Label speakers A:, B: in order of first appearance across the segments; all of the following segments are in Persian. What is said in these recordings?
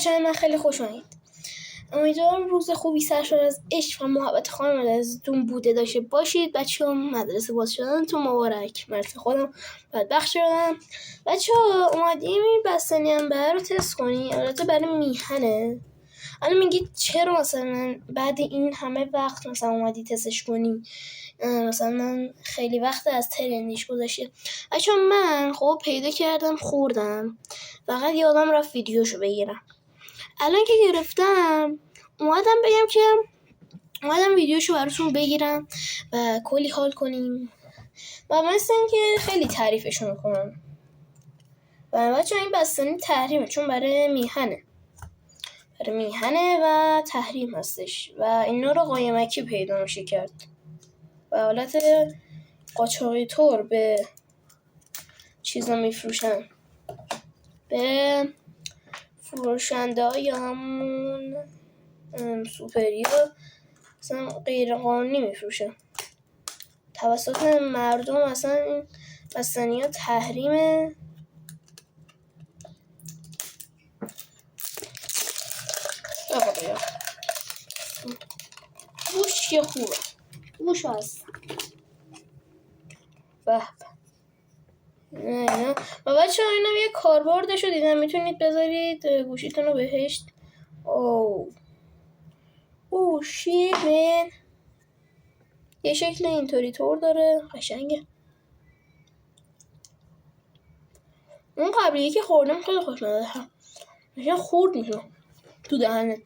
A: بچه‌های من خیلی خوش اومدید. امیدوارم روز خوبی سرشار از عشق و محبت خانواده ازتون بوده داشته باشید. بچه‌ها مدرسه باز شدنتون مبارک. من خودم بدبخت شدم. بچه‌ها اومدیم این بستنی انبه رو تست کنیم. البته برای میهنه. الان میگید چرا مثلا بعد این همه وقت مثلا اومدی تستش کنی؟ مثلا خیلی وقت از ترندش گذشته. بچه‌ها من خب پیدا کردم خوردم. فقط یادم رفت ویدیوشو بگیرم. الان که گرفتم اومدم ویدیوشو براتون بگیرم و کلی حال کنیم و مثل این که خیلی تعریفشون میکنم. و بچه این بستنی تحریمه چون برای میهنه و تحریم هستش و اینا رو قایمکی پیدا میشه کرد و حالت قاچاقی طور به چیزا میفروشن، به فروشنده های همون سوپریا مثلا غیر قانونی میفروشن توسط مردم. اصلا این بستنی ها تحریمه. گوش که خوبه، گوش هست به نه. و بچه ها اینم یه کاربردشو دیدم، میتونید بذارید گوشیتون رو بهش. اوه شیت من، یه شکل اینطوری طور داره، قشنگه. اون قبلیه که خوردم خیلی خوشمزه، میشه خورد میشه تو دهنت،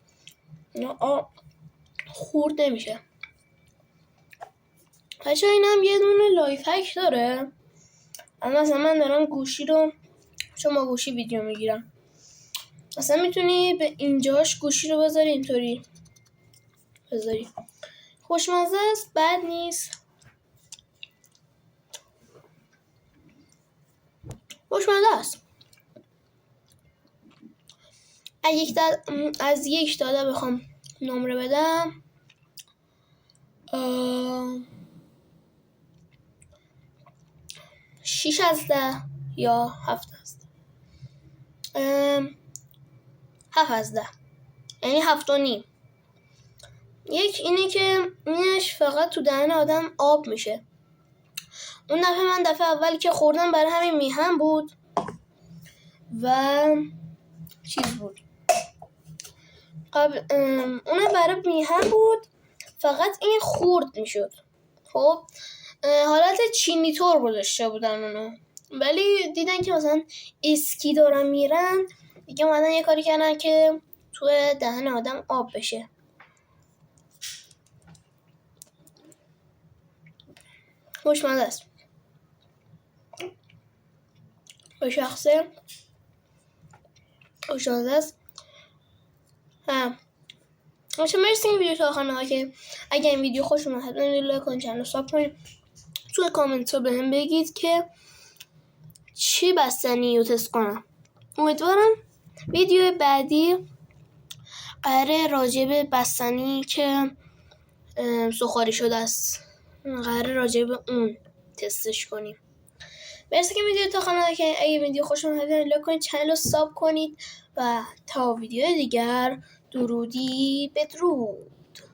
A: خورد نمیشه. بچه اینم یه دونه لایف هک داره. اما مثلا من دارم گوشی رو، چون ما گوشی ویدیو میگیرم، مثلا میتونی به اینجاش گوشی رو بذاری اینطوری بذاری. خوشمزه است، بد نیست، خوشمزه است. از 1 تا 10 بخوام نمره بدم 6 از 10 یا 7 از 10. 7 از 10 یعنی 7.5. یک اینه که اینش فقط تو دهن آدم آب میشه. اون دفعه اولی که خوردم برای همین میهن بود و چیز بود اون برای میهن بود، فقط این خورد میشد. خب حالت چینی طور گذاشته بودن اونو، ولی دیدن که مثلا اسکی دارن میرن دیگه، اومدن یه کاری کردن که تو دهن آدم آب بشه. خوشمزه است به شخصه، خوشمزه است. مرسی این ویدیو تا آخر نگاه کردید. اگر این ویدیو خوش اومد حتما لایک کنید، چنل رو سابسکرایب کنید. توی کامنت ها بهم بگید که چی بستنی رو تست کنم. امیدوارم ویدیو بعدی قراره راجع به بستنی که سوخاری شده است، قراره راجع به اون تستش کنیم. مرسی که ویدیو تا آخر نگاه کردید. اگه ویدیو خوش اومد لایک کنید، چنل رو ساب کنید و تا ویدیو دیگر درودی بدرود.